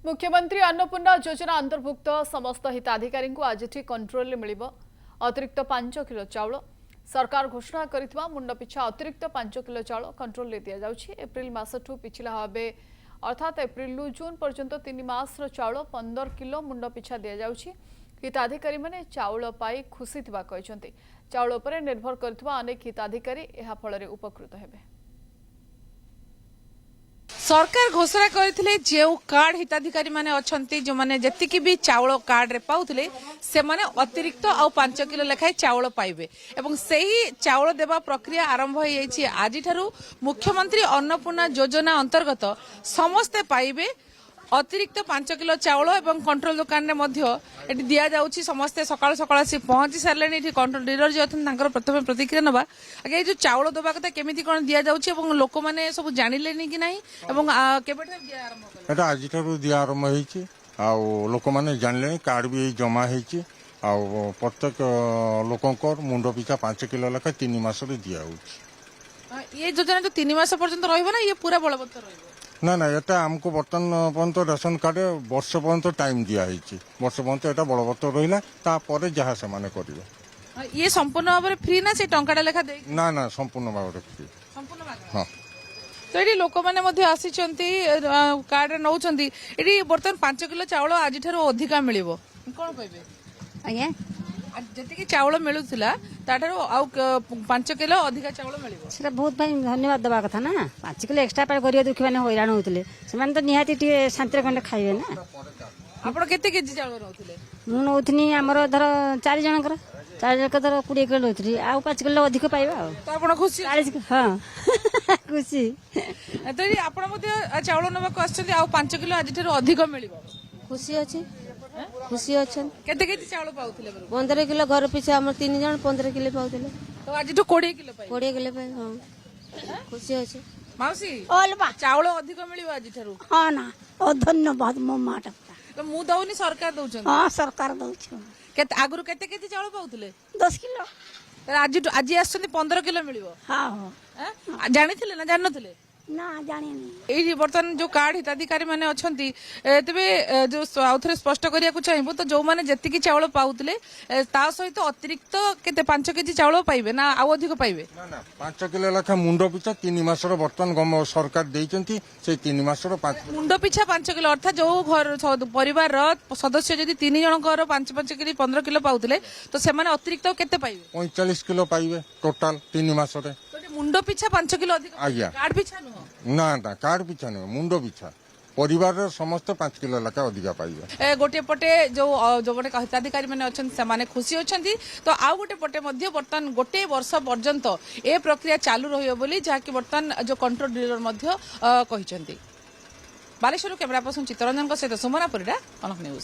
मुख्यमंत्री अन्नपूर्णा योजना अंतर्भुक्त समस्त हिताधिकारी को आज कंट्रोल मिल अतिरिक्त 5 किलो चाउल सरकार घोषणा करिथिबा मुंड पिछा अतिरिक्त 5 किलो चाउल कंट्रोल दि जाउछि। एप्रिल मासठू पिछला भावे अर्थात एप्रिल जून पर्यंत 3 मासर चाउल 15 किलो मुंड पिछा दि जाउछि। हिताधिकारी माने चाउल पाई खुशी थिबा कहछन्ति। चाउल उपरे निर्भर करथिबा अनेक हिताधिकारी एहा फलरे उपकृत हेबे। सरकार घोषणा करथिले जे कार्ड हिताधिकारी माने अछंती जो माने जतिकि भी चाउल कार्ड रे पाउथिले से माने अतिरिक्त आ 5 किलो लेखाय चाउल पाइबे एवं सेही चाउल देबा प्रक्रिया आरंभ होई जाइछि। आजि ठारू मुख्यमंत्री अन्नपूर्णा योजना अंतर्गत समस्ते पाइबे अतिरिक्त 5 किलो चाउल एवं कंट्रोल दुकान रे मध्य एटी दिया जाउछि। समस्ते सकाळ सकाळ से पहुंची सारलेनी। एटी कंट्रोल डीलर जे अथन तांकर प्रथम प्रतिक्रिया नबा आगे जो चाउल दबा कथा केमिति कोन दिया जाउछि एवं लोक माने सब जानिलेनी कि नाही एवं केबेठे दिया आरंभ कले एटा आजि ठारू दिया आरंभ होईछि आ लोक माने जानले कार्ड भी जमा होईछि आ प्रत्येक लोकंकर मुंड पिछा 5 किलो लेखा 3 मास रे दिया होछि। ये योजना जो 3 मास पर्यंत रहइबो ना ये पूरा बलवत्तर रहइबो ना ना एटा हमको बर्तन पर्यंत राशन कार्ड वर्ष पर्यंत टाइम दिया होईछि। वर्ष पर्यंत एटा बलवत्तर रहिला तापर जहा से माने करिवे। ये संपूर्ण भाव फ्री ना से टंकाटा लेखा दे ना ना संपूर्ण भाव फ्री संपूर्ण भाव हां। तो ये लोक माने मध्य आसीचंती कार्ड नौचंती एटी बर्तन 5 किलो चाउल आज ठारो अधिका मिलिबो कोन कहबे आज्ञा जति चाउल मिलुथिला ताठारो आउ 5 किलो अधिका चाउल मिलिबो सेटा बहुत भाई धन्यवाद दबा कथा ना 5 किलो एक्स्ट्रा पार करियो दुखी माने हैरान होतले सेमान तो निहाती टिके शांति खंड खाइबे ना। आपण केते केजी चाउल रहउथिले मु नौथनी हमर धर 4 जनकर 4 जनकर धर 20 किलो नौथरी आ 5 किलो अधिक पाइबा आ तो आपण खुशी 40 हां खुशी तो ये आपण मध्य चाउल नबा को आछथि आ 5 किलो आज ठारो अधिक मिलिबो खुशी अच्छे खुशी अच्छे केते केजी चाउल पाउथिले 15 किलो घर पीछे हम 3 जन 15 किलो पाउथिले तो आज तो 20 किलो पाइ 20 किलो पाए हाँ खुशी अच्छे माउसी ओलबा चाउल अधिक मिलिबो आज ठारो हाँ ना ओ धन्यवाद मो माटा तो मु दउनी सरकार दउछन हाँ सरकार दउछ केते आगुरु केते केजी चाउल पाउथिले 10 किलो आज आछथि 15 किलो मिलिबो हाँ हाँ जानिथिले ना जाननथिले ना जानी एई बर्तन जो कार्ड हिताधिकारी माने अछंती तबे जो आउथरे स्पष्ट करिया को चाहिबो तो जो माने जति चाउल पाउतले ता सहित अतिरिक्त केते 5 केजी चाउल पाइबे ना आ अधिक पाइबे ना ना 5 किलो लेखा मुंड पिछा 3 मासर बर्तन गम सरकार देइचंती से 3 मासर 5 मुंड पिछा 5 किलो अर्थात जो घर परिवार रो सदस्य जदि 3 जन घर 5 किलो 15 किलो पाउतले तो से माने अतिरिक्त केते पाइबे 45 किलो पाइबे टोटल 3 मासरे मुंड पिछा 5 किलो अधिक आज्ञा कार्ड पिछा नो ना ना कार्ड पिछा नहीं मुंड पिछा परिवार समस्त 5 किलो लेखा अधिका पाइबे। गोटे पटे जो जो गोटे हिताधिकारी मैंने अछन से माने खुशी अछंती तो आउ गोटे पटे मध्य बर्तन गोटे वर्ष पर्यंत ए प्रक्रिया चालू रहियो बोली जाकि बर्तन जो कंट्रोल डीलर मध्य कहिसंती। बालेश्वर कैमरा पर्सन चित्तरंजन सहित सुमना परिडा कनक न्यूज।